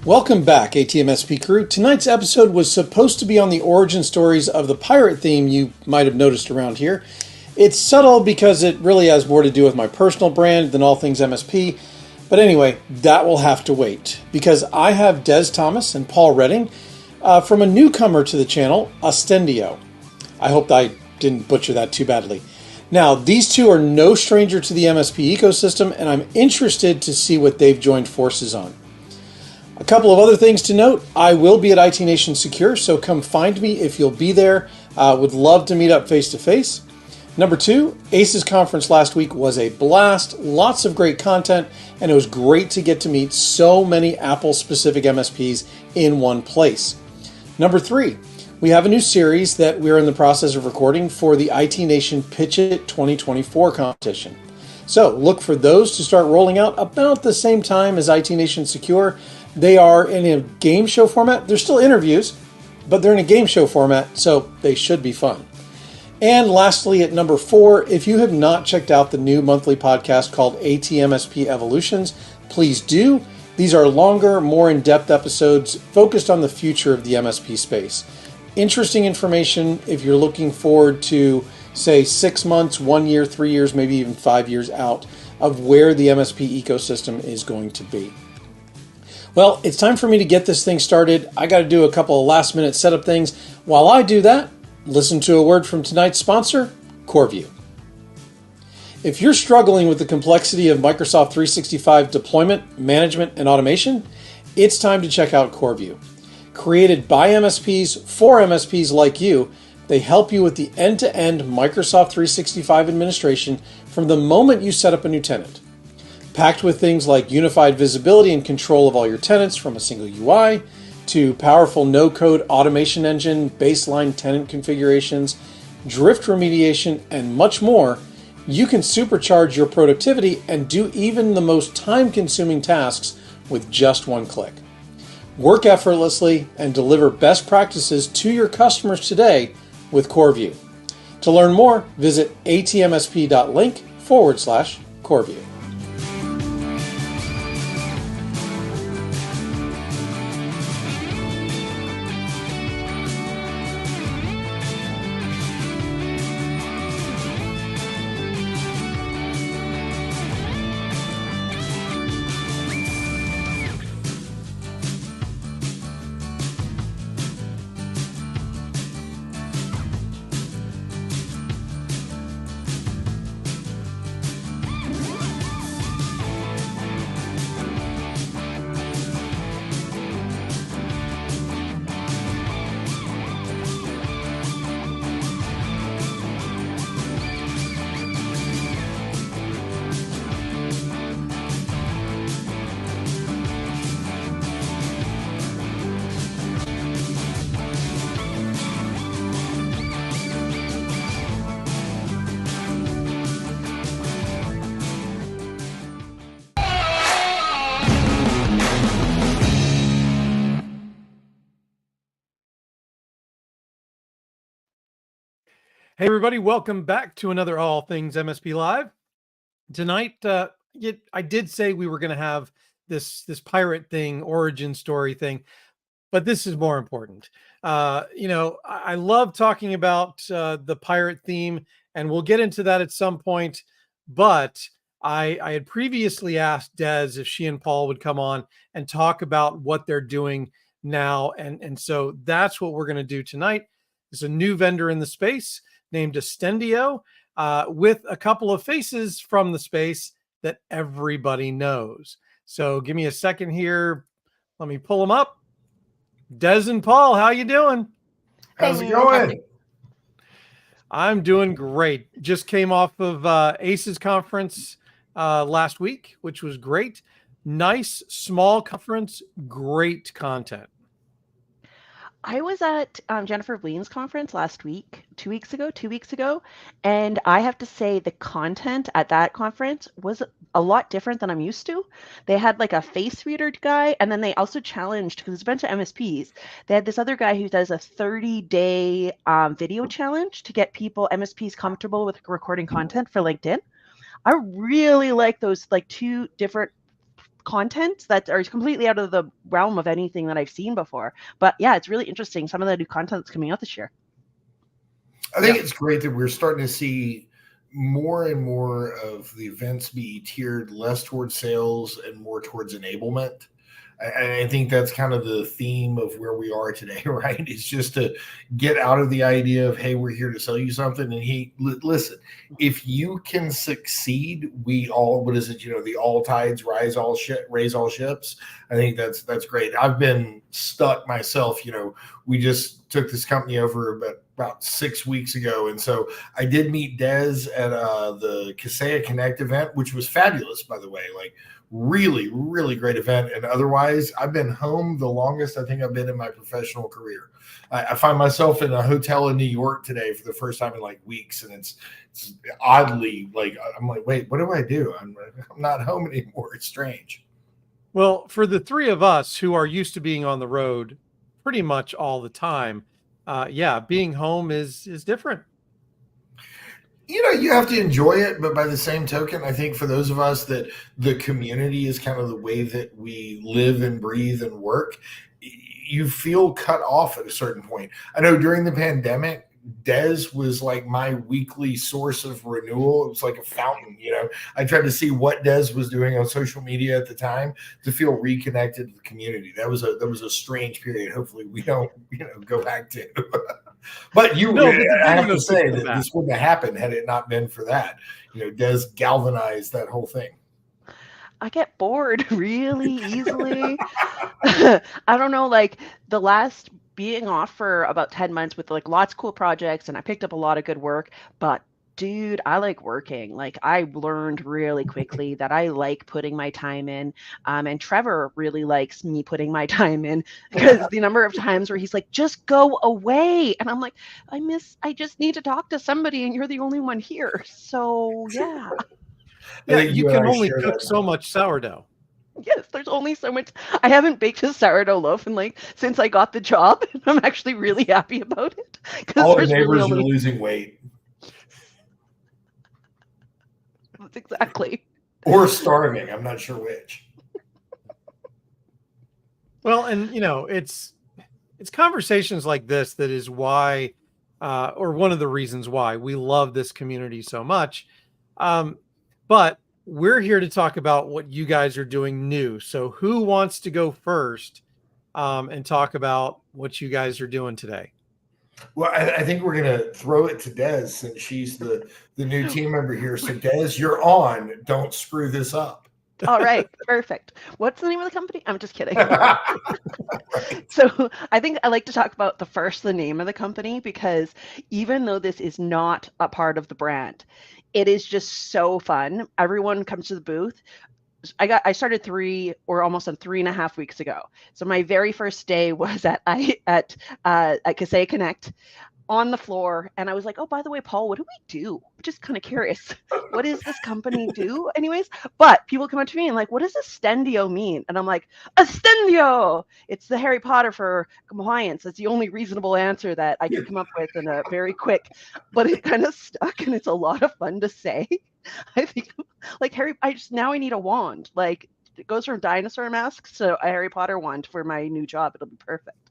Welcome back, ATMSP crew. Tonight's episode was supposed to be on the origin stories of the pirate theme you might have noticed around here. It's subtle because it really has more to do with my personal brand than all things MSP. But anyway, that will have to wait because I have Des Thomas and Paul Redding from a newcomer to the channel, Ostendio. I hope I didn't butcher that too badly. Now, these two are no stranger to the MSP ecosystem, and I'm interested to see what they've joined forces on. A couple of other things to note. I will be at IT Nation Secure, so come find me if you'll be there. Would love to meet up face to face. Number two, ACES conference last week was a blast. Lots of great content, and it was great to get to meet so many Apple-specific MSPs in one place. Number three, we have a new series that we're in the process of recording for the IT Nation Pitch It 2024 competition. So look for those to start rolling out about the same time as IT Nation Secure. They are in a game show format. They're still interviews, but they're in a game show format, so they should be fun. And lastly, at number four, if you have not checked out the new monthly podcast called ATMSP Evolutions, please do. These are longer, more in-depth episodes focused on the future of the MSP space. Interesting information if you're looking forward to, say, 6 months, 1 year, 3 years, maybe even 5 years out of where the MSP ecosystem is going to be. Well, it's time for me to get this thing started. I got to do a couple of last-minute setup things. While I do that, listen to a word from tonight's sponsor, CoreView. If you're struggling with the complexity of Microsoft 365 deployment, management, and automation, it's time to check out CoreView. Created by MSPs for MSPs like you, they help you with the end-to-end Microsoft 365 administration from the moment you set up a new tenant. Packed with things like unified visibility and control of all your tenants from a single UI, to powerful no-code automation engine, baseline tenant configurations, drift remediation, and much more, you can supercharge your productivity and do even the most time-consuming tasks with just one click. Work effortlessly and deliver best practices to your customers today with CoreView. To learn more, visit atmsp.link/CoreView. Hey everybody, welcome back to another All Things MSP Live. Tonight, I did say we were going to have this pirate thing, origin story thing, but this is more important. I love talking about the pirate theme, and we'll get into that at some point, but I had previously asked Des if she and Paul would come on and talk about what they're doing now, and so that's what we're going to do tonight. There's a new vendor in the space named Ostendio, with a couple of faces from the space that everybody knows. So give me a second here. Let me pull them up. Des and Paul, how you doing? How's it going? I'm doing great. Just came off of ACES conference last week, which was great. Nice, small conference, great content. I was at Jennifer Bleen's conference last week, 2 weeks ago, and I have to say the content at that conference was a lot different than I'm used to. They had like a face reader guy, and then they also challenged, because it's a bunch of MSPs, they had this other guy who does a 30-day video challenge to get MSPs comfortable with recording content for LinkedIn. I really like those like two different content that are completely out of the realm of anything that I've seen before. But yeah, it's really interesting. Some of the new content that's coming out this year. I think it's great that we're starting to see more and more of the events be tiered less towards sales and more towards enablement. I think that's kind of the theme of where we are today, right? It's just to get out of the idea of, hey, we're here to sell you something. And listen, if you can succeed, we all, what is it? The all tides raise all ships. I think that's great. I've been stuck myself. We just took this company over about 6 weeks ago. And so I did meet Des at the Kaseya Connect event, which was fabulous, by the way. Like, really, really great event. And otherwise, I've been home the longest I think I've been in my professional career. I find myself in a hotel in New York today for the first time in like weeks. And it's oddly like, I'm like, wait, what do I do? I'm not home anymore. It's strange. Well, for the three of us who are used to being on the road pretty much all the time, being home is different. You have to enjoy it, but by the same token, I think for those of us that the community is kind of the way that we live and breathe and work, you feel cut off at a certain point. I know during the pandemic, Des was like my weekly source of renewal. It was like a fountain. I tried to see what Des was doing on social media at the time to feel reconnected to the community. That was a strange period. Hopefully we don't go back to. But I have to say that this wouldn't have happened had it not been for that. Des galvanized that whole thing. I get bored really easily. I don't know, like the last being off for about 10 months with like lots of cool projects, and I picked up a lot of good work, but dude, I like working. Like I learned really quickly that I like putting my time in. And Trevor really likes me putting my time in, because the number of times where he's like, just go away. And I'm like, I just need to talk to somebody and you're the only one here. So yeah. Yeah, you can only cook so much sourdough. Yes, there's only so much. I haven't baked a sourdough loaf since I got the job. I'm actually really happy about it. All the neighbors are losing weight. That's exactly. Or starving. I'm not sure which. Well, and it's conversations like this that is why, or one of the reasons why we love this community so much. But we're here to talk about what you guys are doing new. So who wants to go first and talk about what you guys are doing today? Well, I think we're going to throw it to Des since she's the new team member here. So Des, you're on. Don't screw this up. All right. Perfect. What's the name of the company? I'm just kidding. So I think I like to talk about the name of the company, because even though this is not a part of the brand, it is just so fun. Everyone comes to the booth. I started 3.5 weeks ago. So my very first day was at Kaseya Connect on the floor. And I was like, oh, by the way, Paul, what do we do? I'm just kind of curious. What does this company do anyways? But people come up to me and like, what does Ostendio mean? And I'm like, Ostendio! It's the Harry Potter for compliance. That's the only reasonable answer that I could come up with in a very quick, but it kind of stuck, and it's a lot of fun to say. I think like now I need a wand. Like it goes from dinosaur masks to a Harry Potter wand for my new job. It'll be perfect.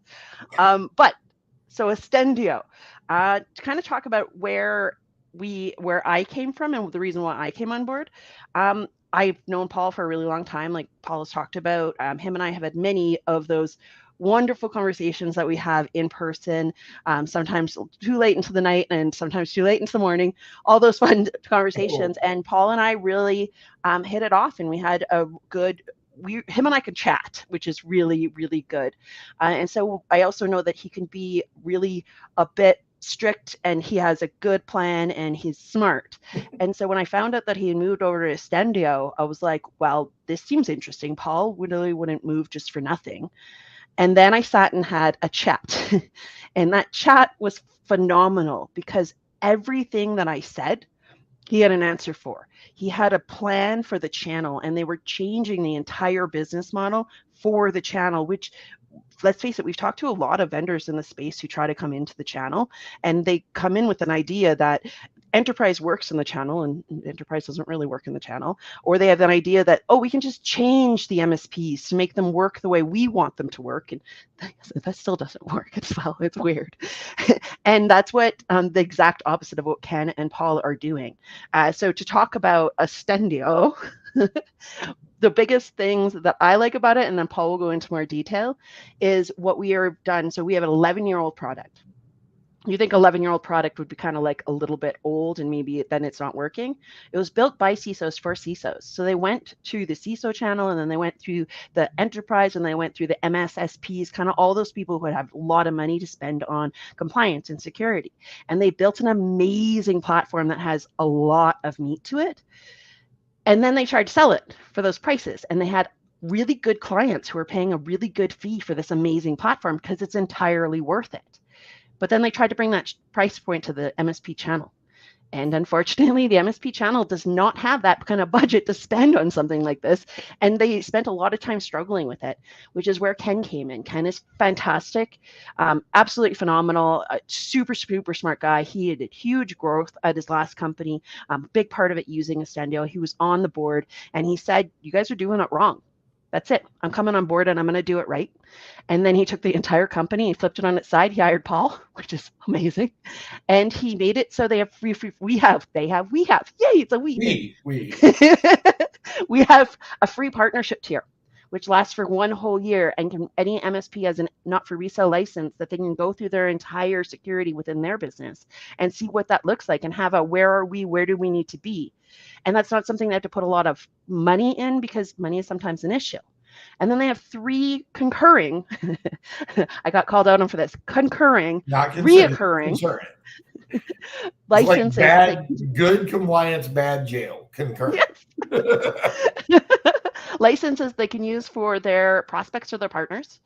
So Ostendio, to kind of talk about where I came from and the reason why I came on board. I've known Paul for a really long time. Like Paul has talked about, him and I have had many of those wonderful conversations that we have in person, sometimes too late into the night and sometimes too late into the morning, all those fun conversations. Oh. And Paul and I really hit it off, and we had a good him and I could chat, which is really, really good. And so I also know that he can be really a bit strict, and he has a good plan, and he's smart. And so when I found out that he had moved over to Ostendio, I was like, well, this seems interesting. Paul really wouldn't move just for nothing. And then I sat and had a chat, and that chat was phenomenal, because everything that I said, he had an answer for. He had a plan for the channel, and they were changing the entire business model for the channel, which, let's face it, we've talked to a lot of vendors in the space who try to come into the channel, and they come in with an idea that enterprise works in the channel and enterprise doesn't really work in the channel, or they have an idea that, oh, we can just change the MSPs to make them work the way we want them to work, and that still doesn't work as well. It's weird. And that's what the exact opposite of what Ken and Paul are doing. So to talk about Ostendio, the biggest things that I like about it, and then Paul will go into more detail, is what we are done. So we have an 11-year-old product. You think 11-year-old product would be kind of like a little bit old and maybe then it's not working. It was built by CISOs for CISOs. So they went to the CISO channel, and then they went through the enterprise, and they went through the MSSPs, kind of all those people who would have a lot of money to spend on compliance and security. And they built an amazing platform that has a lot of meat to it. And then they tried to sell it for those prices. And they had really good clients who were paying a really good fee for this amazing platform because it's entirely worth it. But then they tried to bring that price point to the MSP channel. And unfortunately, the MSP channel does not have that kind of budget to spend on something like this. And they spent a lot of time struggling with it, which is where Ken came in. Ken is fantastic, absolutely phenomenal, super, super smart guy. He had huge growth at his last company, big part of it using Ostendio. He was on the board, and he said, you guys are doing it wrong. That's it. I'm coming on board and I'm going to do it right. And then he took the entire company, he flipped it on its side. He hired Paul, which is amazing. And he made it so they have free, we have. Yay, it's a we. We have a free partnership tier, which lasts for 1 whole year, and any MSP has a not for resale license that they can go through their entire security within their business and see what that looks like and have a where are we, where do we need to be? And that's not something they have to put a lot of money in, because money is sometimes an issue. And then they have 3 concurring, I got called out on for this, concurring, reoccurring licenses. Like good compliance, bad jail, concurrent. Yes. Licenses they can use for their prospects or their partners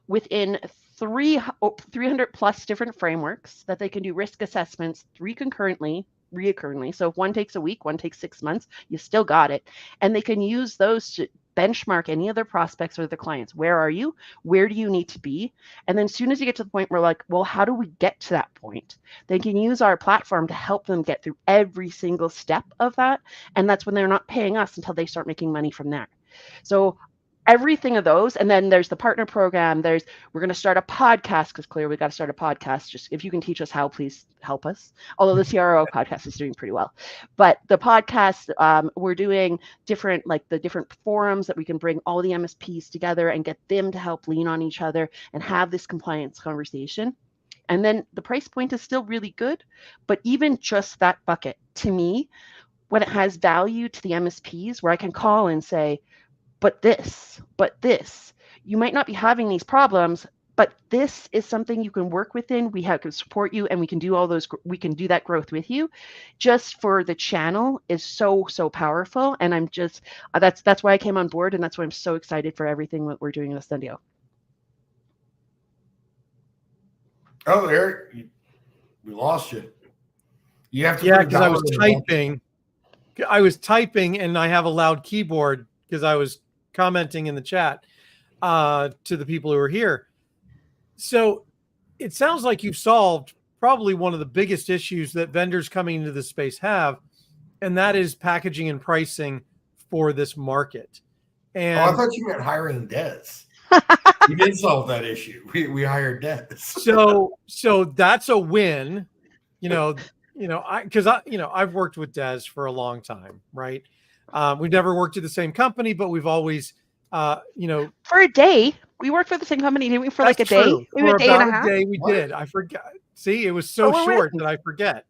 within 300 plus different frameworks that they can do risk assessments reoccurringly. So if one takes a week, one takes 6 months, you still got it. And they can use those to benchmark any of their prospects or their clients. Where are you? Where do you need to be? And then as soon as you get to the point where like, well, how do we get to that point? They can use our platform to help them get through every single step of that. And that's when they're not paying us until they start making money from there. So everything of those. And then there's the partner program. We're going to start a podcast, because clearly we got to start a podcast. Just if you can teach us how, please help us. Although the CRO podcast is doing pretty well, but the podcast, we're doing different forums that we can bring all the MSPs together and get them to help lean on each other and have this compliance conversation. And then the price point is still really good, but even just that bucket, to me, when it has value to the MSPs, where I can call and say, but this, you might not be having these problems, but this is something you can work within. We can support you, and we can do we can do that growth with you. Just for the channel is so, so powerful. And I'm just, that's why I came on board. And that's why I'm so excited for everything that we're doing in Ostendio. Oh, Eric, we lost you. You have to. Yeah, because I was typing and I have a loud keyboard because I was commenting in the chat to the people who are here. So it sounds like you've solved probably one of the biggest issues that vendors coming into this space have, and that is packaging and pricing for this market. And I thought you meant hiring devs. We did solve that issue. We hired devs. So that's a win, I've worked with Des for a long time, right? We've never worked at the same company, but we've always, for a day, we worked for the same company, didn't we? For like a day, maybe a day and a half. We did. I forgot. See, it was so short that I forget.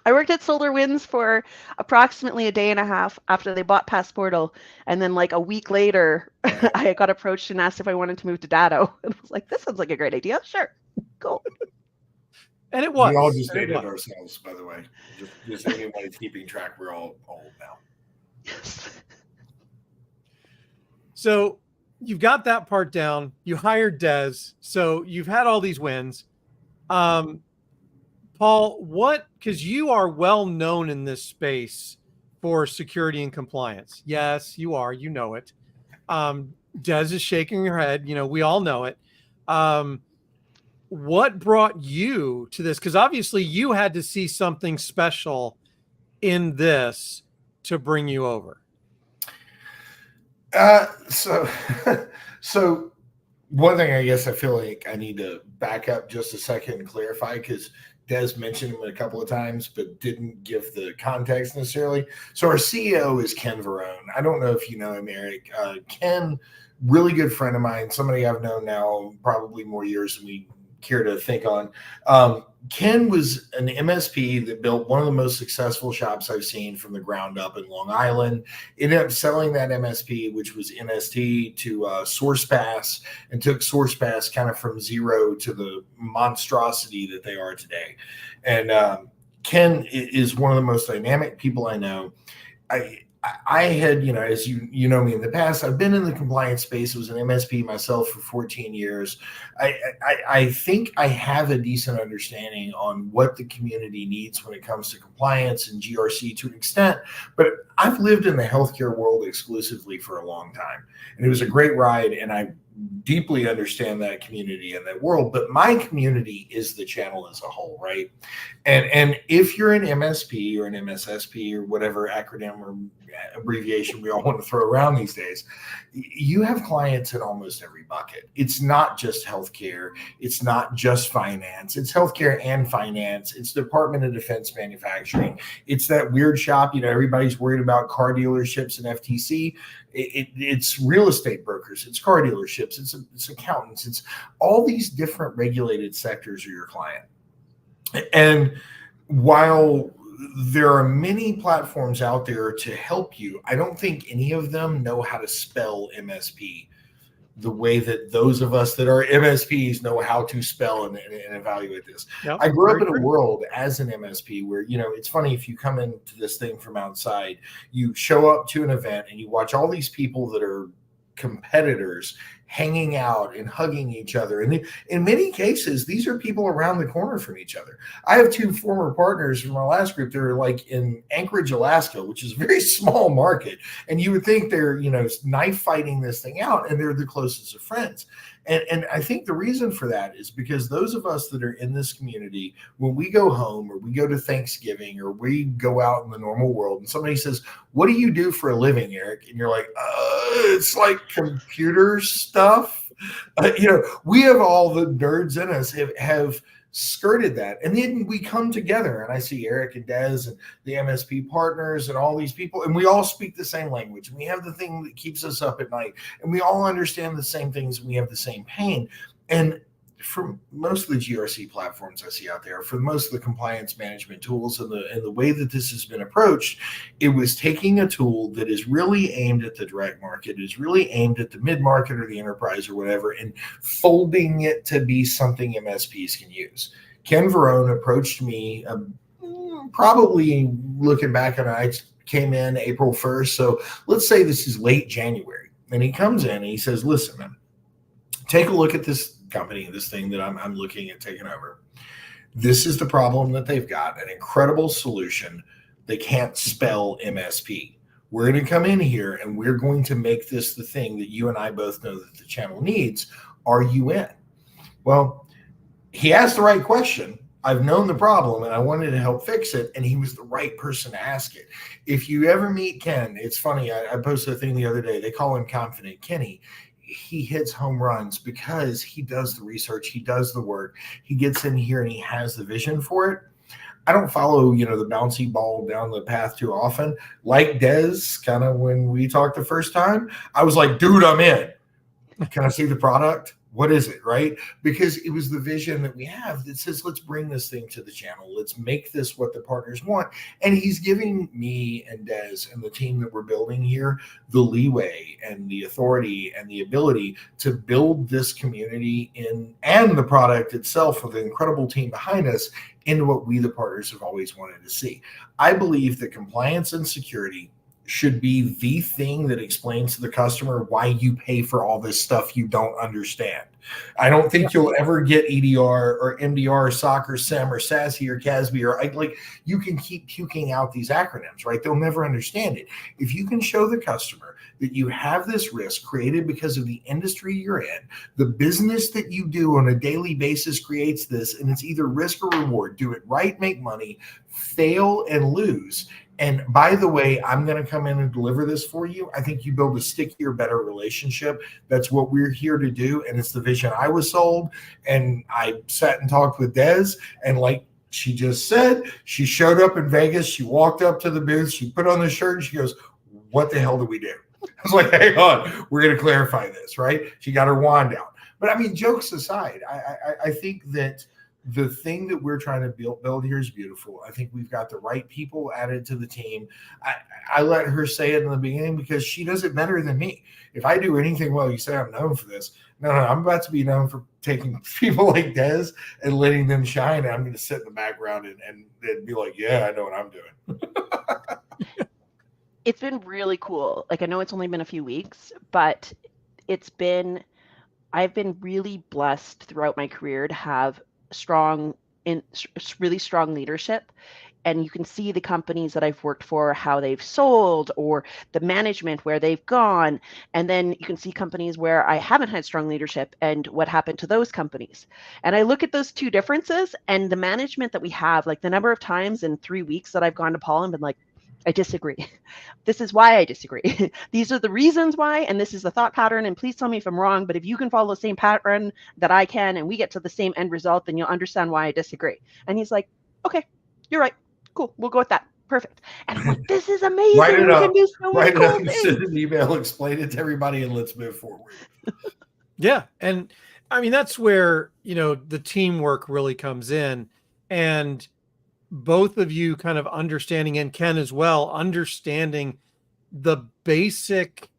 I worked at SolarWinds for approximately a day and a half after they bought Passportal, and then like a week later, I got approached and asked if I wanted to move to Datto, and I was like, "This sounds like a great idea. Sure, cool." And it was. We all just dated ourselves, by the way. Just anybody's keeping track. We're all old now. Yes. So you've got that part down. You hired Des. So you've had all these wins. Paul, because you are well known in this space for security and compliance. Yes, you are. You know it. Des is shaking her head. We all know it. what brought you to this? Because obviously you had to see something special in this to bring you over. So so one thing I guess I feel like I need to back up just a second and clarify, because Des mentioned him a couple of times, but didn't give the context necessarily. So our CEO is Ken Verone. I don't know if you know him, Eric. Ken, really good friend of mine, somebody I've known now probably more years than we care to think on. Ken was an MSP that built one of the most successful shops I've seen from the ground up in Long Island. Ended up selling that MSP, which was NST, to SourcePass, and took SourcePass kind of from zero to the monstrosity that they are today. And Ken is one of the most dynamic people I know. I had, as you know me in the past, I've been in the compliance space. I was an MSP myself for 14 years. I think I have a decent understanding on what the community needs when it comes to compliance and GRC to an extent, but I've lived in the healthcare world exclusively for a long time, and it was a great ride, and I deeply understand that community and that world. But my community is the channel as a whole, right? And if you're an MSP or an MSSP or whatever acronym or abbreviation we all want to throw around these days, you have clients in almost every bucket. It's not just healthcare. It's not just finance. It's healthcare and finance. It's Department of Defense manufacturing. It's that weird shop. Everybody's worried about car dealerships and FTC. It's real estate brokers. It's car dealerships. It's accountants. It's all these different regulated sectors are your client. And while there are many platforms out there to help you, I don't think any of them know how to spell MSP the way that those of us that are MSPs know how to spell and evaluate this. Yep, I grew up in a world as an MSP where, it's funny, if you come into this thing from outside, you show up to an event and you watch all these people that are competitors hanging out and hugging each other. And in many cases, these are people around the corner from each other. I have two former partners from my last group. They're like in Anchorage, Alaska, which is a very small market. And you would think they're, knife fighting this thing out, and they're the closest of friends. And I think the reason for that is because those of us that are in this community, when we go home or we go to Thanksgiving or we go out in the normal world and somebody says, "What do you do for a living, Eric?" And you're like, it's like computer stuff. We have all the nerds in us have skirted that. And then we come together and I see Eric and Des and the MSP partners and all these people, and we all speak the same language. We have the thing that keeps us up at night, and we all understand the same things. And we have the same pain. And for most of the GRC platforms I see out there, for most of the compliance management tools and the way that this has been approached, it was taking a tool that is really aimed at the direct market, is really aimed at the mid-market or the enterprise or whatever, and folding it to be something MSPs can use. Ken Verone approached me probably looking back on it, I came in April 1st. So let's say this is late January. And he comes in and he says, "Listen, man, take a look at this company, this thing that I'm looking at taking over. This is the problem that they've got, an incredible solution. They can't spell MSP. We're going to come in here and we're going to make this the thing that you and I both know that the channel needs. Are you in?" Well, he asked the right question. I've known the problem and I wanted to help fix it, and he was the right person to ask it. If you ever meet Ken, it's funny. I posted a thing the other day. They call him Confident Kenny. He hits home runs because he does the research, he does the work, he gets in here and he has the vision for it. I don't follow, the bouncy ball down the path too often. Like Des, kind of when we talked the first time, I was like, "Dude, I'm in. Can I see the product? What is it?" Right? Because it was the vision that we have that says, let's bring this thing to the channel. Let's make this what the partners want. And he's giving me and Des and the team that we're building here the leeway and the authority and the ability to build this community and the product itself with an incredible team behind us into what we, the partners, have always wanted to see. I believe that compliance and security should be the thing that explains to the customer why you pay for all this stuff you don't understand. I don't think you'll ever get EDR or MDR, SOC or SIM or SASE or CASB or you can keep puking out these acronyms, right? They'll never understand it. If you can show the customer that you have this risk created because of the industry you're in. The business that you do on a daily basis creates this, and it's either risk or reward. Do it right, make money, fail and lose. And by the way, I'm going to come in and deliver this for you. I think you build a stickier, better relationship. That's what we're here to do. And it's the vision I was sold. And I sat and talked with Des, and like she just said, she showed up in Vegas. She walked up to the booth. She put on the shirt and she goes, "What the hell do we do?" I was like, "Hang on, we're going to clarify this," right? She got her wand out. But I mean, jokes aside, I think that the thing that we're trying to build here is beautiful. I think we've got the right people added to the team. I let her say it in the beginning because she does it better than me. If I do anything well, you say I'm known for this. No, I'm about to be known for taking people like Des and letting them shine. And I'm going to sit in the background and be like, yeah, I know what I'm doing. It's been really cool. Like, I know it's only been a few weeks, but I've been really blessed throughout my career to have really strong leadership. And you can see the companies that I've worked for, how they've sold, or the management where they've gone. And then you can see companies where I haven't had strong leadership and what happened to those companies. And I look at those two differences and the management that we have, like the number of times in 3 weeks that I've gone to Paul and been like, I disagree. This is why I disagree. These are the reasons why, and this is the thought pattern. And please tell me if I'm wrong, but if you can follow the same pattern that I can, and we get to the same end result, then you'll understand why I disagree. And he's like, okay, you're right. Cool. We'll go with that. Perfect. And I'm like, this is amazing. Write it we up. Can do so many Write cool it up and things. send an email, explain it to everybody, and let's move forward. Yeah. And I mean, that's where, the teamwork really comes in. And both of you kind of understanding, and Ken as well, understanding the basic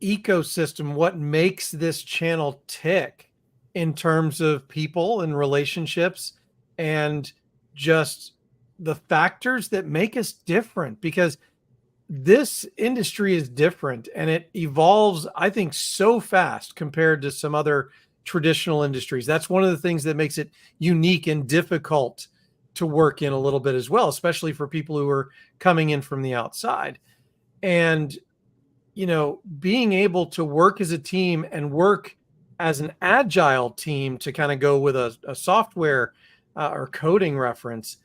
ecosystem, what makes this channel tick in terms of people and relationships and just the factors that make us different, because this industry is different and it evolves, I think, so fast compared to some other traditional industries. That's one of the things that makes it unique and difficult to work in a little bit as well, especially for people who are coming in from the outside. And, being able to work as a team and work as an agile team, to kind of go with a software or coding reference,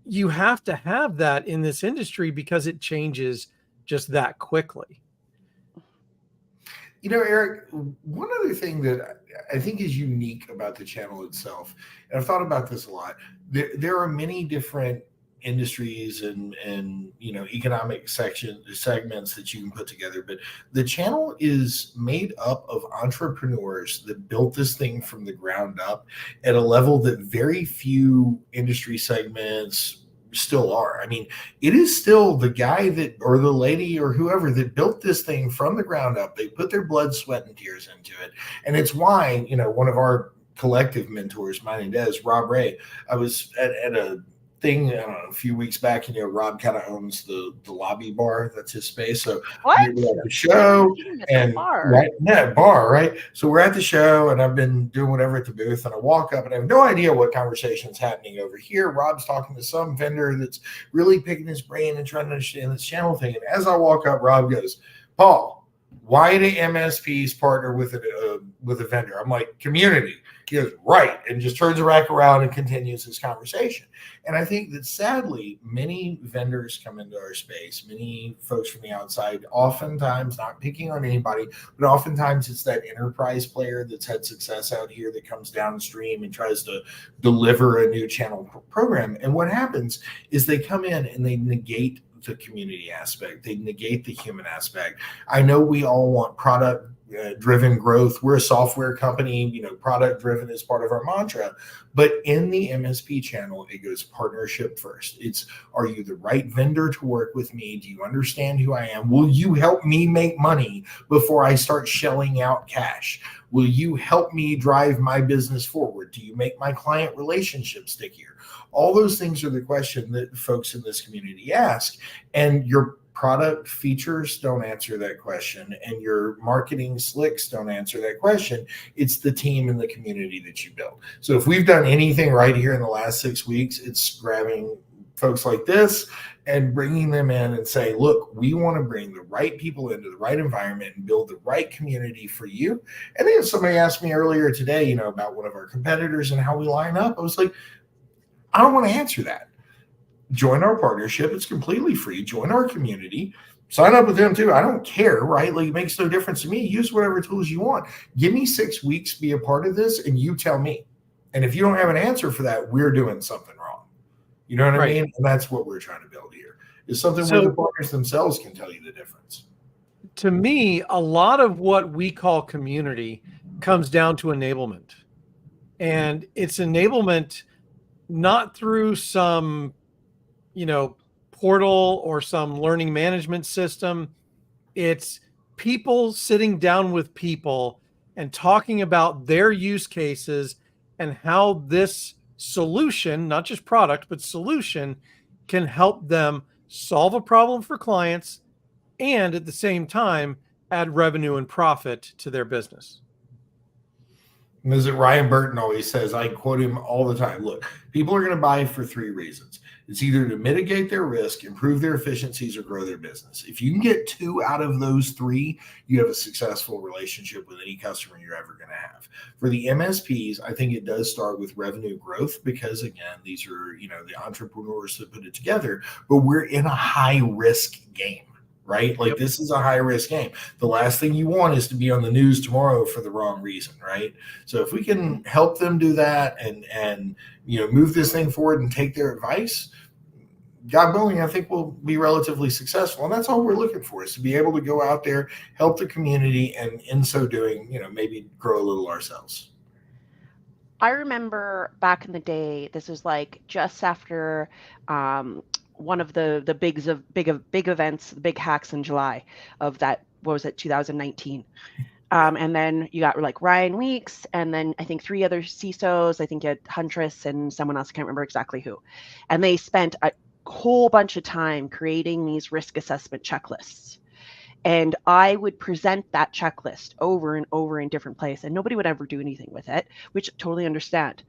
you have to have that in this industry because it changes just that quickly. Eric, one other thing that I think is unique about the channel itself, and I've thought about this a lot, there are many different industries and economic segments that you can put together, but the channel is made up of entrepreneurs that built this thing from the ground up at a level that very few industry segments still are. I mean, it is still the guy that, or the lady or whoever that built this thing from the ground up. They put their blood, sweat, and tears into it. And it's why, one of our collective mentors, mine and Des, Rob Ray, I was at a thing, I don't know, a few weeks back, Rob kind of owns the lobby bar. That's his space. So what? we were at the show and bar. Right, yeah, bar, right? So we're at the show and I've been doing whatever at the booth, and I walk up and I have no idea what conversation's happening over here. Rob's talking to some vendor that's really picking his brain and trying to understand this channel thing. And as I walk up, Rob goes, "Paul, why do MSPs partner with a vendor?" I'm like, "Community." He goes, "Right," and just turns back around and continues his conversation. And I think that sadly, many vendors come into our space, many folks from the outside, oftentimes not picking on anybody, but oftentimes it's that enterprise player that's had success out here that comes downstream and tries to deliver a new channel program. And what happens is they come in and they negate the community aspect. They negate the human aspect. I know we all want product driven growth. We're a software company, product driven is part of our mantra, but in the MSP channel, it goes partnership first. It's, are you the right vendor to work with me? Do you understand who I am? Will you help me make money before I start shelling out cash? Will you help me drive my business forward? Do you make my client relationship stickier? All those things are the question that folks in this community ask, and your product features don't answer that question, and your marketing slicks don't answer that question. It's the team and the community that you build. So if we've done anything right here in the last 6 weeks, it's grabbing folks like this and bringing them in and saying, look, we want to bring the right people into the right environment and build the right community for you. And then somebody asked me earlier today, about one of our competitors and how we line up. I was like, I don't want to answer that. Join our partnership. It's completely free. Join our community. Sign up with them too. I don't care, right? Like, it makes no difference to me. Use whatever tools you want. Give me 6 weeks, be a part of this, and you tell me. And if you don't have an answer for that, we're doing something wrong. You know what I mean? And that's what we're trying to build here, is something where the partners themselves can tell you the difference. To me, a lot of what we call community comes down to enablement. And it's enablement not through some, portal or some learning management system. It's people sitting down with people and talking about their use cases and how this solution, not just product, but solution, can help them solve a problem for clients and at the same time add revenue and profit to their business. And as Ryan Burton always says, I quote him all the time, look, people are going to buy for 3 reasons. It's either to mitigate their risk, improve their efficiencies, or grow their business. If you can get 2 out of those 3, you have a successful relationship with any customer you're ever going to have. For the MSPs, I think it does start with revenue growth because, again, these are, the entrepreneurs that put it together, but we're in a high risk game. Right? Like, this is a high risk game. The last thing you want is to be on the news tomorrow for the wrong reason, right? So if we can help them do that and move this thing forward and take their advice, God willing, I think we'll be relatively successful. And that's all we're looking for, is to be able to go out there, help the community, and in so doing, maybe grow a little ourselves. I remember back in the day, this was like just after one of the big events, the big hacks in July of that, what was it, 2019. And then you got like Ryan Weeks, and then I think 3 other CISOs. I think you had Huntress and someone else, I can't remember exactly who. And they spent a whole bunch of time creating these risk assessment checklists. And I would present that checklist over and over in different places, and nobody would ever do anything with it, which I totally understand.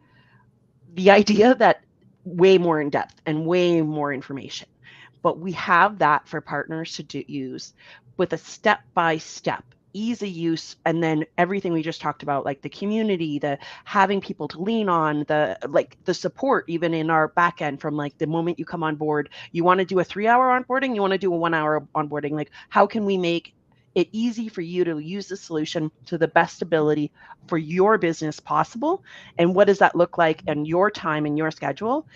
The idea that way more in depth and way more information, but we have that for partners to use with a step-by-step easy use, and then everything we just talked about, like the community, the having people to lean on, the support even in our back end, from like the moment you come on board. You want to do a 3-hour onboarding, you want to do a 1-hour onboarding, like how can we make it easy for you to use the solution to the best ability for your business possible, and what does that look like in your time and your schedule?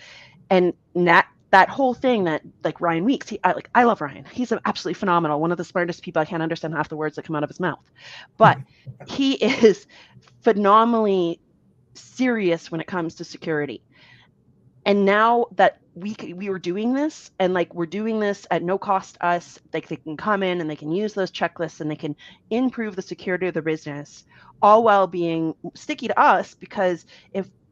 And that whole thing, that like Ryan Weeks, I love Ryan. He's absolutely phenomenal. One of the smartest people. I can't understand half the words that come out of his mouth, but he is phenomenally serious when it comes to security. And now that we were doing this, and like we're doing this at no cost to us, like they can come in and they can use those checklists and they can improve the security of their business, all while being sticky to us, because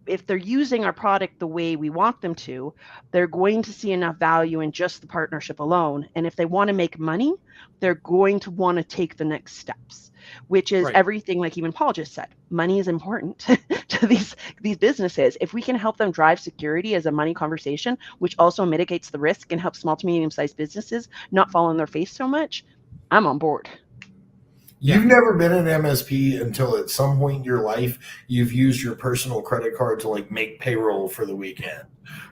if they're using our product the way we want them to, they're going to see enough value in just the partnership alone. And if they want to make money, they're going to want to take the next steps, which is everything like even Paul just said. Money is important to these businesses. If we can help them drive security as a money conversation, which also mitigates the risk and helps small to medium-sized businesses not fall on their face so much, I'm on board. You've never been an MSP until at some point in your life you've used your personal credit card to like make payroll for the weekend,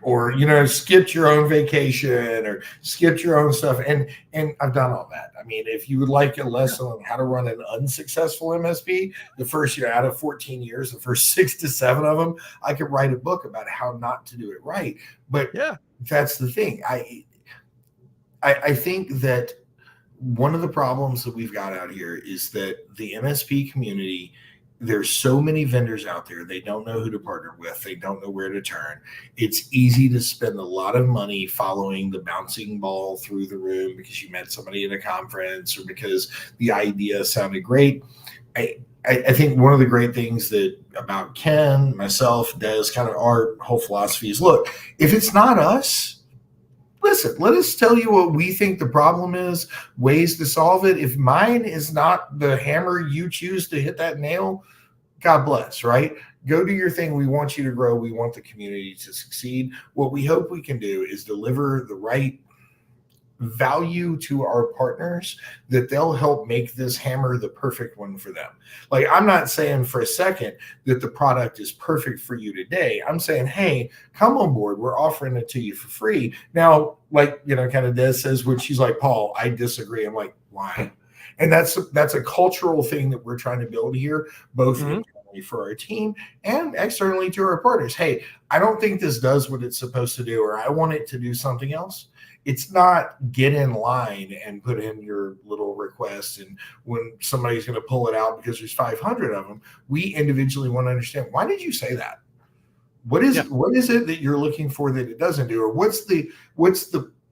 or skipped your own vacation or skipped your own stuff. And I've done all that. I mean, if you would like a lesson on how to run an unsuccessful MSP, the first year out of 14 years, the first 6 to 7 of them, I could write a book about how not to do it right. But that's the thing. I think that one of the problems that we've got out here is that the MSP community, there's so many vendors out there. They don't know who to partner with. They don't know where to turn. It's easy to spend a lot of money following the bouncing ball through the room because you met somebody at a conference or because the idea sounded great. I think one of the great things that about Ken, myself, Des, kind of our whole philosophy is, look, if it's not us, listen, let us tell you what we think the problem is, ways to solve it. If mine is not the hammer you choose to hit that nail, God bless, right? go do your thing. We want you to grow. We want the community to succeed. What we hope we can do is deliver the right value to our partners that they'll help make this hammer the perfect one for them. Like, I'm not saying for a second that the product is perfect for you today. I'm saying, hey, come on board. We're offering it to you for free. Now, like, kind of Des says, when she's like, Paul, I disagree. I'm like, why? And that's a cultural thing that we're trying to build here, both internally for our team and externally to our partners. Hey, I don't think this does what it's supposed to do, or I want it to do something else. It's not get in line and put in your little request. And when somebody's going to pull it out because there's 500 of them, we individually want to understand, why did you say that? What is it that you're looking for that it doesn't do? Or what's the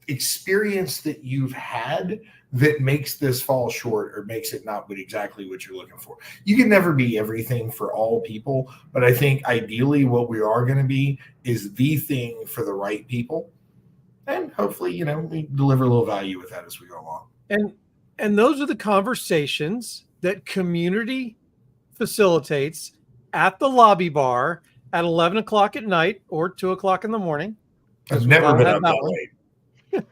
experience that you've had that makes this fall short or makes it not exactly what you're looking for? You can never be everything for all people, but I think ideally what we are going to be is the thing for the right people. And hopefully, we deliver a little value with that as we go along. And those are the conversations that community facilitates at the lobby bar at 11 o'clock at night or 2 o'clock in the morning. I've never been up that late.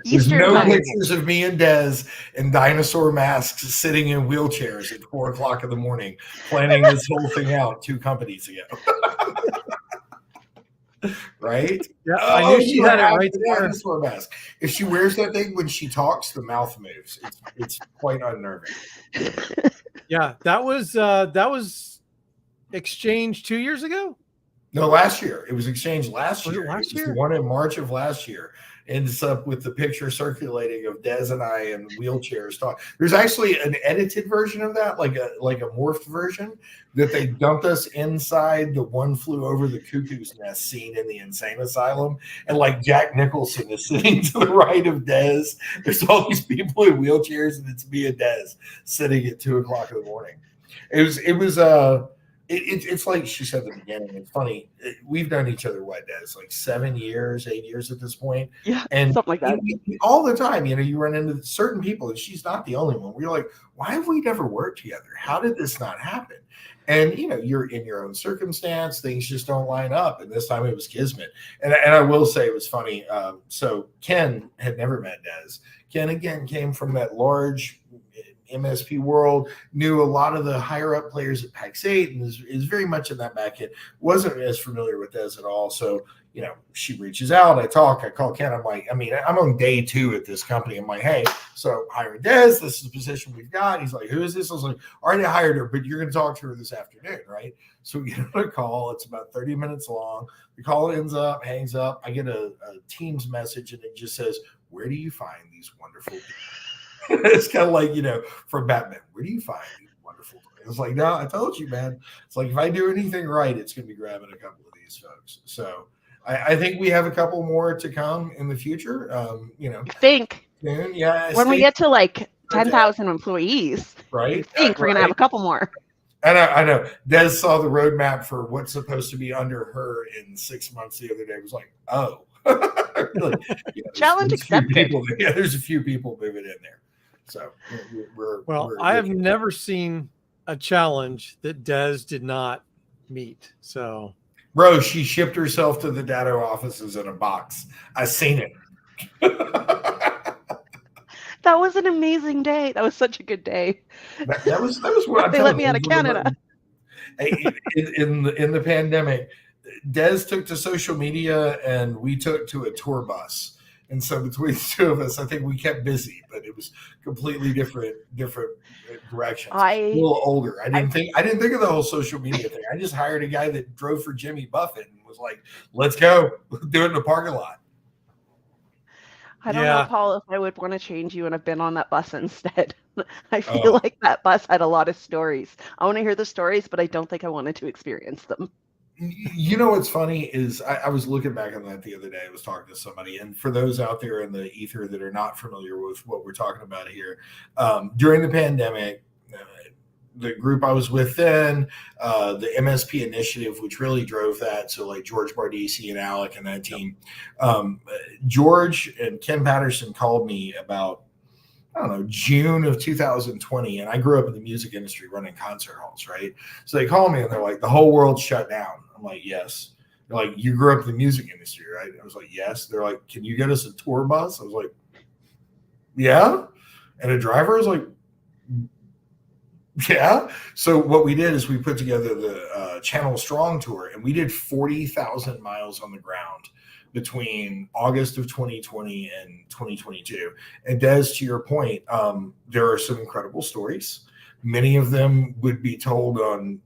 There's no pictures of me and Des in dinosaur masks sitting in wheelchairs at 4 o'clock in the morning planning this whole thing out 2 companies ago. Right? Yeah, I knew she had it right there. Dinosaur mask. If she wears that thing when she talks, the mouth moves. It's quite unnerving. Yeah, that was exchanged 2 years ago. No, last year. It was exchanged last year. It was the one in March of last year. Ends up with the picture circulating of Des and I in wheelchairs talk. There's actually an edited version of that, like a morphed version that they dumped us inside the One Flew Over the Cuckoo's Nest scene in the insane asylum. And like Jack Nicholson is sitting to the right of Des. There's all these people in wheelchairs, and it's me and Des sitting at 2 o'clock in the morning. It's like she said at the beginning. It's funny. We've known each other, Des, like 7 years, 8 years at this point. Yeah, and something like that. All the time, you run into certain people, and she's not the only one. We're like, why have we never worked together? How did this not happen? And, you're in your own circumstance. Things just don't line up. And this time it was kismet. And I will say it was funny. So Ken had never met Des. Ken, again, came from that large MSP world, knew a lot of the higher up players at PAX 8 and is very much in that back end. Wasn't as familiar with Des at all. So, she reaches out. I call Ken. I'm like, I'm on day 2 at this company. I'm like, hey, so hiring Des, this is the position we've got. He's like, who is this? I was like, already hired her, but you're going to talk to her this afternoon, right? So we get on a call. It's about 30 minutes long. The call hangs up. I get a Teams message, and it just says, where do you find these wonderful people? It's kind of like, from Batman. Where do you find these wonderful things? It's like, no, I told you, man. It's like, if I do anything right, it's going to be grabbing a couple of these folks. So I think we have a couple more to come in the future. I think. Soon. Yeah. When we get to like 10,000 employees, right? I think we're going to have a couple more. I know. Des saw the roadmap for what's supposed to be under her in 6 months the other day. It was like, oh. Really, Challenge accepted. There's a few people moving in there. So I have never seen a challenge that Des did not meet. So, bro, she shipped herself to the Datto offices in a box. I seen it. That was an amazing day. That was such a good day. That was what they let me out of Canada. In the pandemic, Des took to social media and we took to a tour bus. And so between the two of us, I think we kept busy, but it was completely different directions. A little older. I didn't think of the whole social media thing. I just hired a guy that drove for Jimmy Buffett and was like, let's go. Let's do it in the parking lot. I don't know, Paul, if I would want to change you and have been on that bus instead. I feel like that bus had a lot of stories. I want to hear the stories, but I don't think I wanted to experience them. You know what's funny is I was looking back on that the other day. I was talking to somebody, and for those out there in the ether that are not familiar with what we're talking about here, during the pandemic, the group I was with then, the MSP initiative, which really drove that. So like George Bardisi and Alec and that team, George and Ken Patterson called me about I don't know, June of 2020, and I grew up in the music industry running concert halls, right? So they call me and they're like, the whole world shut down. I'm like, yes. They're like, you grew up in the music industry, right? I was like, yes. They're like, can you get us a tour bus? I was like, yeah. And a driver was like, yeah. So what we did is we put together the Channel Strong tour, and we did 40,000 miles on the ground between August of 2020 and 2022. And Des, to your point, there are some incredible stories. Many of them would be told on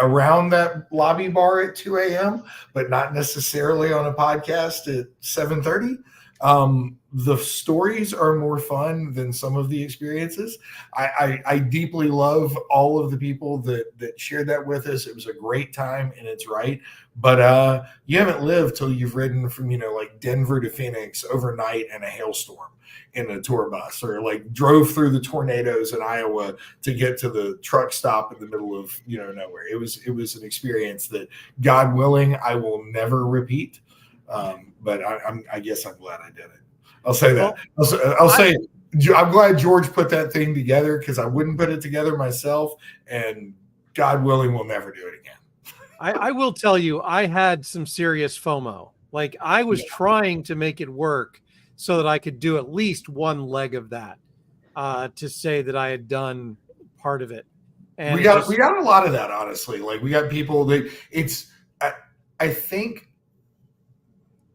around that lobby bar at 2 a.m., but not necessarily on a podcast at 7:30. The stories are more fun than some of the experiences. I deeply love all of the people that shared that with us. It was a great time, and it's right. But you haven't lived till you've ridden from, like Denver to Phoenix overnight in a hailstorm in a tour bus, or like drove through the tornadoes in Iowa to get to the truck stop in the middle of, nowhere. It was an experience that, God willing, I will never repeat. But I guess I'm glad I did it. I'll say that. I'll say I'm glad George put that thing together, because I wouldn't put it together myself, and God willing, we'll never do it again. I will tell you, I had some serious FOMO. Like, I was trying to make it work so that I could do at least one leg of that, to say that I had done part of it. And we got a lot of that, honestly. Like, we got people that I think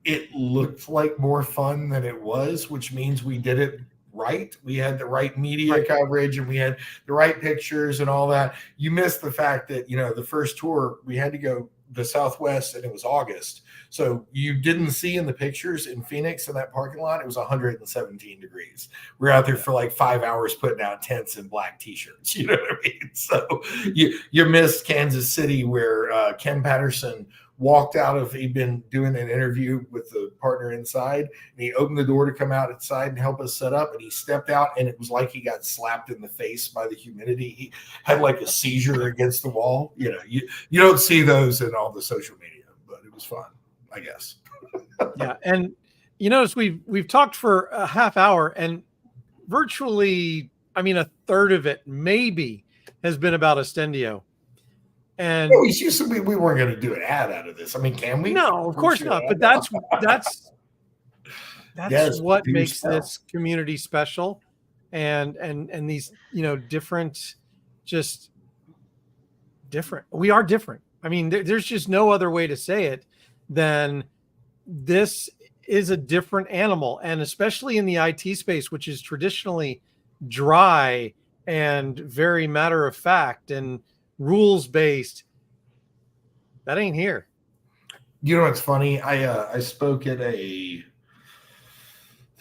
it looked like more fun than it was, which means we did it right. We had the right media coverage, and we had the right pictures and all that. You missed the fact that, the first tour, we had to go the Southwest, and it was August. So you didn't see in the pictures in Phoenix in that parking lot, it was 117 degrees. We're out there for like 5 hours putting out tents and black t-shirts. You know what I mean? So you missed Kansas City, where Ken Patterson walked out of, he'd been doing an interview with the partner inside, and he opened the door to come out inside and help us set up, and he stepped out, and it was like he got slapped in the face by the humidity. He had like a seizure against the wall. You don't see those in all the social media, but it was fun, I guess. Yeah. And you notice we've talked for a half hour, and virtually, a third of it maybe has been about Ostendio. And we weren't going to do an ad out of this. Can we? No, of course not. But that's yes, what makes this community special, and these different, just different. We are different. There's just no other way to say it than this is a different animal, and especially in the IT space, which is traditionally dry and very matter of fact and rules based. That ain't here. You know what's funny? I spoke at it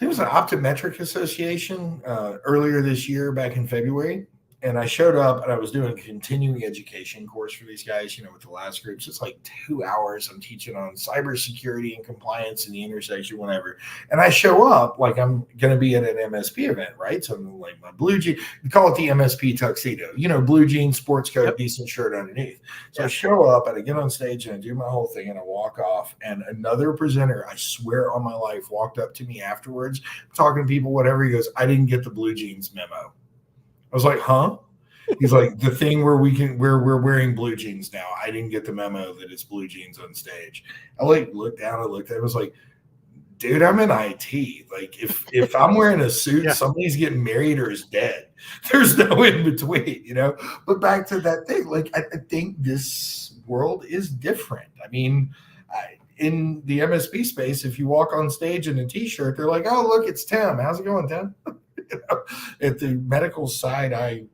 was an optometric association earlier this year, back in February. And I showed up, and I was doing a continuing education course for these guys, with the last groups. It's like 2 hours. I'm teaching on cybersecurity and compliance in the intersection, whatever. And I show up like I'm going to be at an MSP event, right? So I'm like my blue jeans, we call it the MSP tuxedo, blue jeans, sports coat, decent shirt underneath. So I show up, and I get on stage, and I do my whole thing, and I walk off. And another presenter, I swear on my life, walked up to me afterwards, talking to people, whatever. He goes, "I didn't get the blue jeans memo." I was like, huh? He's like, the thing where we're wearing blue jeans now. I didn't get the memo that it's blue jeans on stage. I looked down, I looked at it, I was like, dude, I'm in IT. Like, if I'm wearing a suit, somebody's getting married or is dead. There's no in between, But back to that thing, like, I think this world is different. In the MSP space, if you walk on stage in a t-shirt, they're like, oh, look, it's Tim. How's it going, Tim? At the medical side,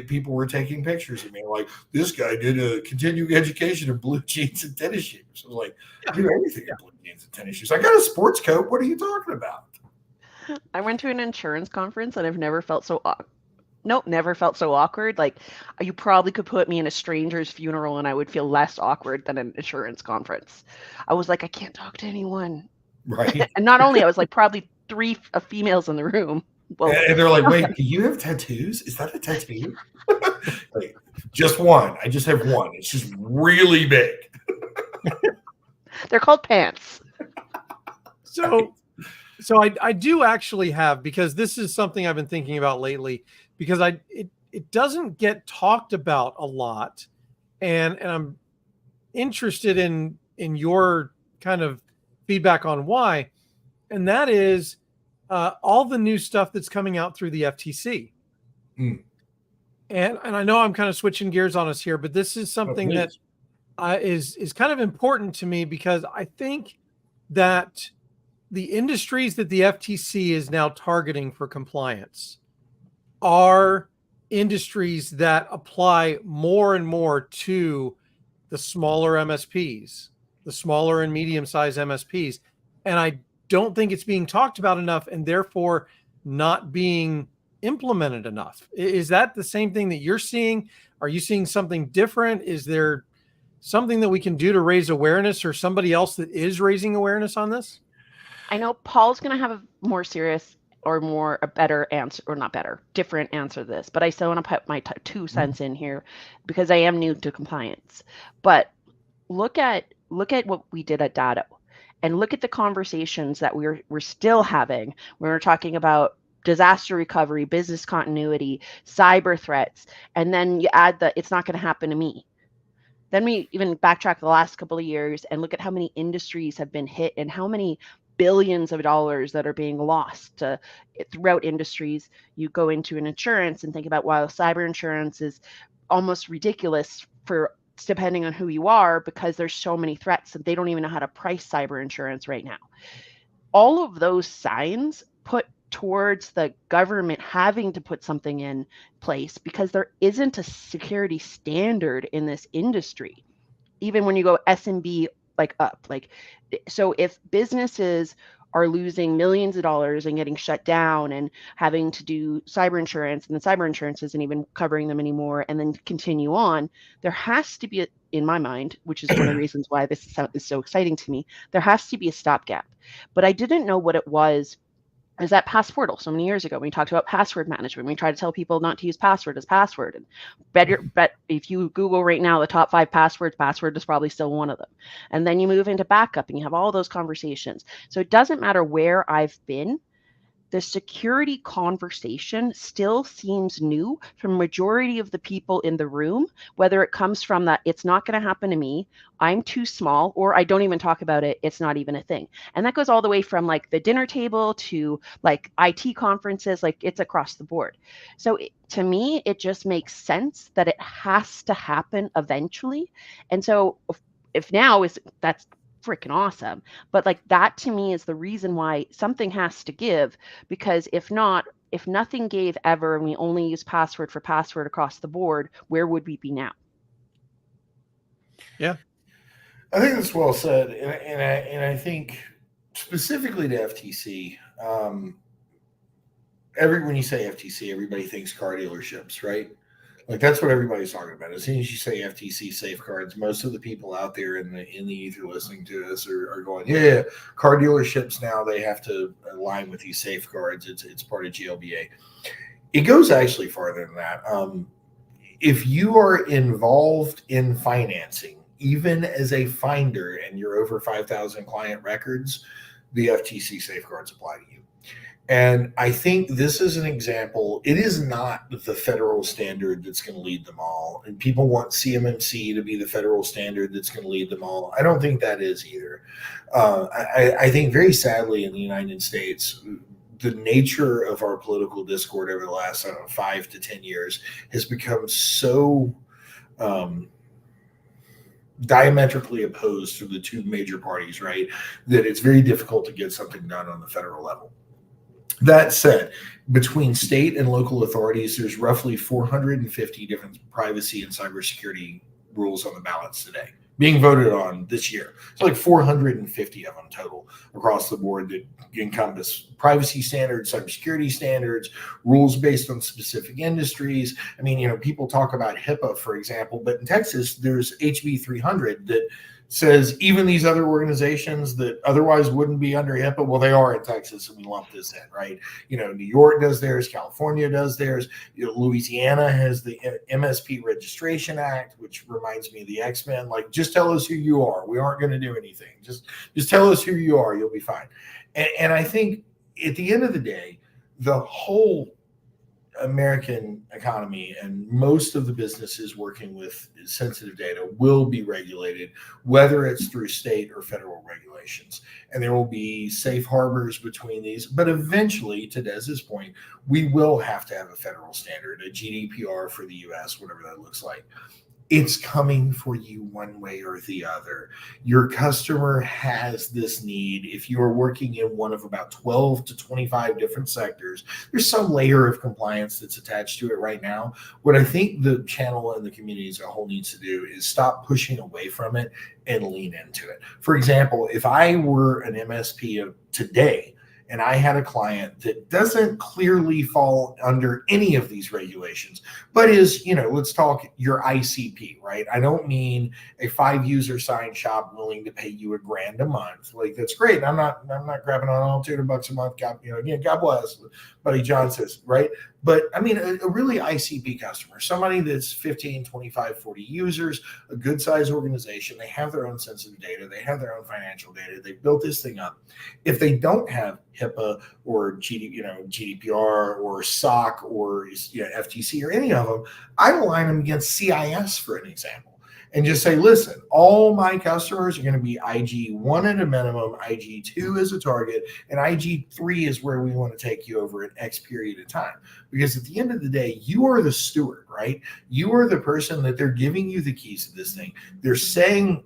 people were taking pictures of me, like, this guy did a continuing education in blue jeans and tennis shoes. I was like, I do everything in blue jeans and tennis shoes. I got a sports coat. What are you talking about? I went to an insurance conference, and I've never felt so awkward. Like, you probably could put me in a stranger's funeral, and I would feel less awkward than an insurance conference. I was like, I can't talk to anyone. Right. And not only, I was like probably 3 females in the room. Well, and they're like, wait, do you have tattoos? Is that a tattoo? Like, just one. I just have one. It's just really big. They're called pants. So So I do actually have, because this is something I've been thinking about lately, because it doesn't get talked about a lot, and I'm interested in your kind of feedback on why, and that is all the new stuff that's coming out through the FTC. Mm. And I know I'm kind of switching gears on us here, but this is something that is kind of important to me, because I think that the industries that the FTC is now targeting for compliance are industries that apply more and more to the smaller MSPs, the smaller and medium-sized MSPs. And I don't think it's being talked about enough, and therefore not being implemented enough. Is that the same thing that you're seeing? Are you seeing something different? Is there something that we can do to raise awareness, or somebody else that is raising awareness on this? I know Paul's going to have a more serious or more a better answer, or not better, different answer to this, but I still want to put my 2 cents in here because I am new to compliance. But look at what we did at Datto, and look at the conversations that we're still having when we're talking about disaster recovery, business continuity, cyber threats, and then you add the it's not going to happen to me. Then we even backtrack the last couple of years and look at how many industries have been hit and how many billions of dollars that are being lost throughout industries. You go into an insurance and think about, while cyber insurance is almost ridiculous for depending on who you are, because there's so many threats that they don't even know how to price cyber insurance right now. All of those signs put towards the government having to put something in place, because there isn't a security standard in this industry. Even when you go SMB up, so if businesses are losing millions of dollars and getting shut down and having to do cyber insurance, and the cyber insurance isn't even covering them anymore, and then continue on, there has to be, in my mind, which is one of the reasons why this is so exciting to me, there has to be a stopgap. But I didn't know what it was. Is that Passportal so many years ago? We talked about password management. We tried to tell people not to use password as password. And bet if you Google right now the top 5 passwords, password is probably still one of them. And then you move into backup and you have all those conversations. So it doesn't matter where I've been. The security conversation still seems new for majority of the people in the room, whether it comes from that it's not going to happen to me, I'm too small, or I don't even talk about it, it's not even a thing. And that goes all the way from the dinner table to IT conferences, it's across the board. So to me, it just makes sense that it has to happen eventually. And so if now that's freaking awesome. But that to me is the reason why something has to give, because if nothing gave ever and we only use password for password across the board, where would we be now? Yeah. I think that's well said. And I think specifically to FTC, when you say FTC, everybody thinks car dealerships, right? That's what everybody's talking about. As soon as you say FTC safeguards, most of the people out there in the ether listening to us are going, yeah, car dealerships now, they have to align with these safeguards. It's part of GLBA. It goes actually farther than that. If you are involved in financing, even as a finder, and you're over 5,000 client records, the FTC safeguards apply to you. And I think this is an example. It is not the federal standard that's going to lead them all. And people want CMMC to be the federal standard that's going to lead them all. I don't think that is either. I think very sadly in the United States, the nature of our political discord over the last 5 to 10 years has become so diametrically opposed to the two major parties, right, that it's very difficult to get something done on the federal level. That said, between state and local authorities, there's roughly 450 different privacy and cybersecurity rules on the ballots today being voted on this year. It's 450 of them total across the board that encompass privacy standards, cybersecurity standards, rules based on specific industries. I mean, people talk about HIPAA, for example, but in Texas, there's HB 300 that says even these other organizations that otherwise wouldn't be under HIPAA, well, they are in Texas, and we lump this in, right? New York does theirs, California does theirs, Louisiana has the MSP Registration Act, which reminds me of the X-Men. Just tell us who you are. We aren't going to do anything. Just tell us who you are. You'll be fine. And I think at the end of the day, the whole American economy and most of the businesses working with sensitive data will be regulated, whether it's through state or federal regulations. And there will be safe harbors between these. But eventually, to Des's point, we will have to have a federal standard, a GDPR for the US, whatever that looks like. It's coming for you one way or the other. Your customer has this need. If you're working in one of about 12 to 25 different sectors, there's some layer of compliance that's attached to it right now. What I think the channel and the community as a whole needs to do is stop pushing away from it and lean into it. For example, if I were an MSP of today, and I had a client that doesn't clearly fall under any of these regulations, but is, let's talk your ICP, right? I don't mean a 5-user sign shop willing to pay you $1,000 a month. Like, that's great. I'm not grabbing on all $200 a month. God, again, God bless, Buddy John says, right? But I mean, a really ICP customer, somebody that's 15, 25, 40 users, a good size organization. They have their own sensitive data. They have their own financial data. They built this thing up. If they don't have HIPAA or GDPR or SOC or FTC or any of them, I align them against CIS, for an example, and just say, listen, all my customers are going to be IG1 at a minimum, IG2 is a target, and IG3 is where we want to take you over an X period of time. Because at the end of the day, you are the steward, right? You are the person that they're giving you the keys to this thing. They're saying,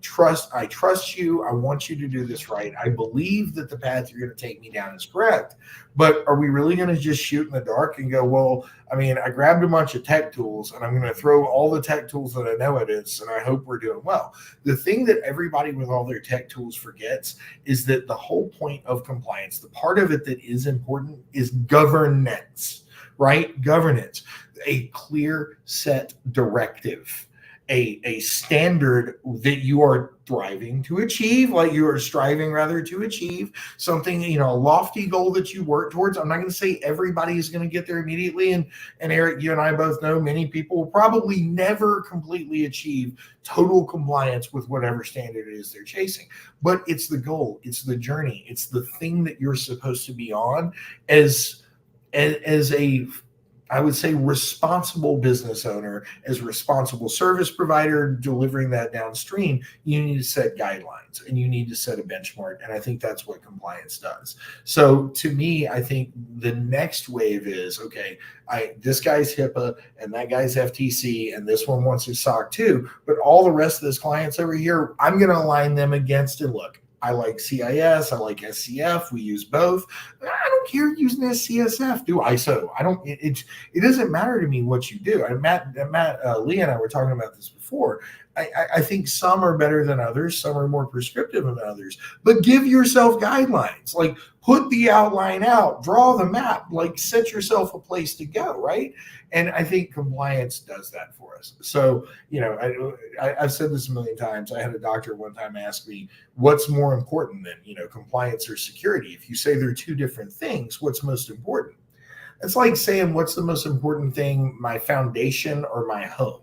I trust you. I want you to do this right. I believe that the path you're going to take me down is correct. But are we really going to just shoot in the dark and go, well, I mean, I grabbed a bunch of tech tools and I'm going to throw all the tech tools that I know at it, and I hope we're doing well. The thing that everybody with all their tech tools forgets is that the whole point of compliance, the part of it that is important, is governance, right? Governance, a clear set directive, a standard that you are striving to achieve, to achieve something, a lofty goal that you work towards. I'm not going to say everybody is going to get there immediately. And Eric, you and I both know many people will probably never completely achieve total compliance with whatever standard it is they're chasing. But it's the goal. It's the journey. It's the thing that you're supposed to be on as a, I would say, responsible business owner, as a responsible service provider delivering that downstream. You need to set guidelines and you need to set a benchmark. And I think that's what compliance does. So to me, I think the next wave is, okay, this guy's HIPAA and that guy's FTC and this one wants his SOC too, but all the rest of his clients over here, I'm going to align them against it. Look, I like CIS. I like SCF. We use both. I don't care using SCSF. Do ISO. I don't. It doesn't matter to me what you do. And Matt, Lee and I were talking about this before. I think some are better than others. Some are more prescriptive than others. But give yourself guidelines. Like, put the outline out. Draw the map. Like, set yourself a place to go. Right. And I think compliance does that for us. So, I've said this a million times. I had a doctor one time ask me, what's more important than, compliance or security? If you say they're two different things, what's most important? It's like saying, what's the most important thing, my foundation or my home?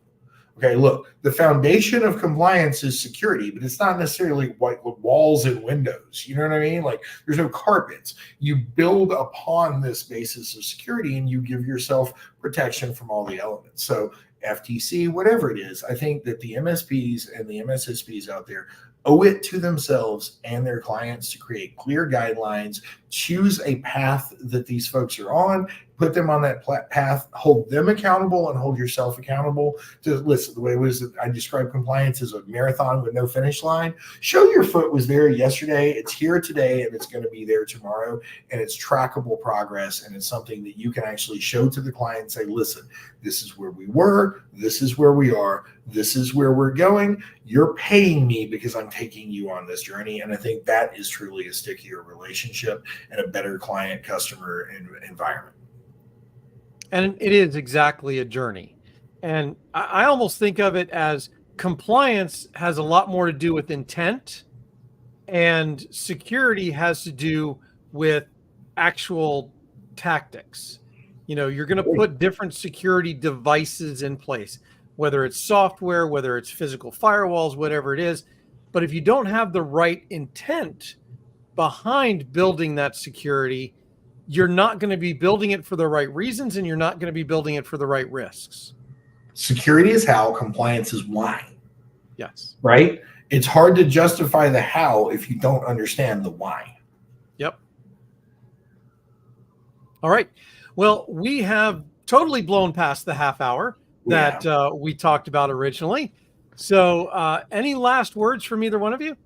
Okay, look, the foundation of compliance is security, but it's not necessarily white walls and windows. You know what I mean? Like, there's no carpets. You build upon this basis of security and you give yourself protection from all the elements. So FTC, whatever it is, I think that the MSPs and the MSSPs out there owe it to themselves and their clients to create clear guidelines, choose a path that these folks are on, put them on that path, hold them accountable and hold yourself accountable. To listen, the way I describe compliance as a marathon with no finish line. Show your foot was there yesterday, it's here today, and it's going to be there tomorrow. And it's trackable progress. And it's something that you can actually show to the client and say, listen, this is where we were. This is where we are. This is where we're going. You're paying me because I'm taking you on this journey. And I think that is truly a stickier relationship and a better client customer environment. And it is exactly a journey. And I almost think of it as compliance has a lot more to do with intent, and security has to do with actual tactics. You're going to put different security devices in place, whether it's software, whether it's physical firewalls, whatever it is. But if you don't have the right intent behind building that security, you're not going to be building it for the right reasons, and you're not going to be building it for the right risks. Security is how, compliance is why. Yes. Right? It's hard to justify the how if you don't understand the why. Yep. All right. Well, we have totally blown past the half hour that we talked about originally. So any last words from either one of you?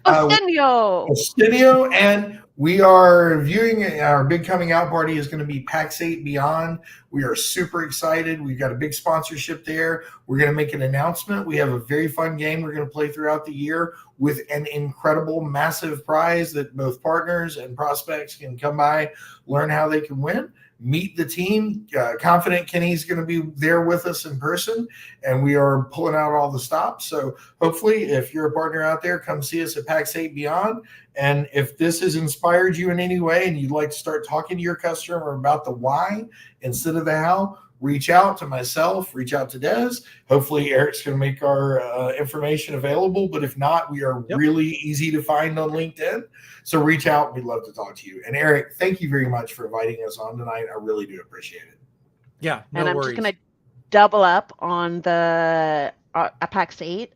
Ostendio! Ostendio, and we are viewing our big coming out party is going to be PAX 8 Beyond. We are super excited. We've got a big sponsorship there. We're going to make an announcement. We have a very fun game we're going to play throughout the year with an incredible, massive prize that both partners and prospects can come by, learn how they can win, meet the team. Confident Kenny's going to be there with us in person, and we are pulling out all the stops. So hopefully, if you're a partner out there, come see us at PAX 8 Beyond. And if this has inspired you in any way and you'd like to start talking to your customer about the why instead of the how, reach out to myself, reach out to Des. Hopefully Eric's going to make our information available, but if not, we are really easy to find on LinkedIn. So reach out. We'd love to talk to you. And Eric, thank you very much for inviting us on tonight. I really do appreciate it. Yeah, no and I'm worries. just going to double up on the PAX 8.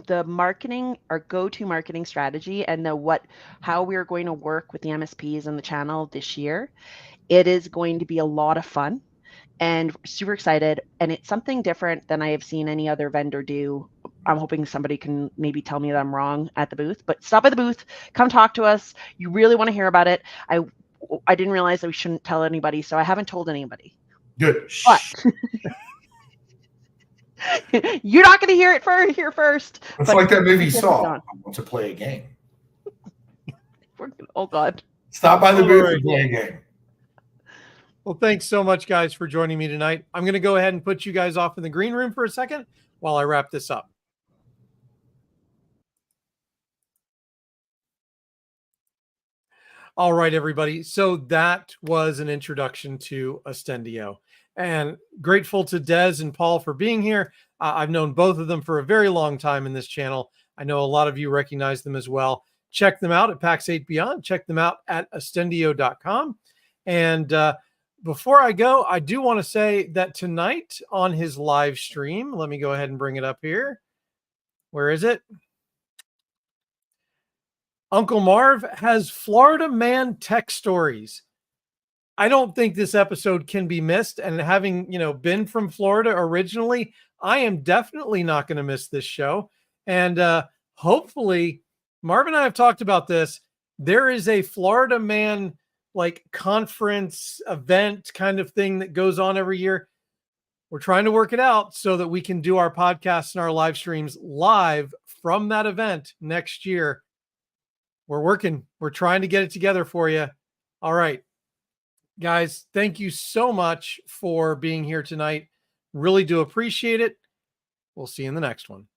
The marketing, our go-to marketing strategy, and how we're going to work with the MSPs and the channel this year. It is going to be a lot of fun and super excited. And it's something different than I have seen any other vendor do. I'm hoping somebody can maybe tell me that I'm wrong at the booth, but stop at the booth, come talk to us. You really want to hear about it. I didn't realize that we shouldn't tell anybody, so I haven't told anybody. Good. But you're not going to hear it here first. It's like that movie Saw. I want to play a game. Oh, God. Stop by the booth and play a game. Well, thanks so much, guys, for joining me tonight. I'm going to go ahead and put you guys off in the green room for a second while I wrap this up. All right, everybody. So that was an introduction to Ostendio. And grateful to Des and Paul for being here. I've known both of them for a very long time in this channel. I know a lot of you recognize them as well. Check them out at PAX 8 Beyond. Check them out at ostendio.com. And before I go, I do want to say that tonight on his live stream, let me go ahead and bring it up here. Where is it? Uncle Marv has Florida Man Tech Stories. I don't think this episode can be missed. And having, been from Florida originally, I am definitely not going to miss this show. And hopefully, Marv and I have talked about this. There is a Florida Man conference event kind of thing that goes on every year. We're trying to work it out so that we can do our podcasts and our live streams live from that event next year. We're working. We're trying to get it together for you. All right. Guys, thank you so much for being here tonight. Really do appreciate it. We'll see you in the next one.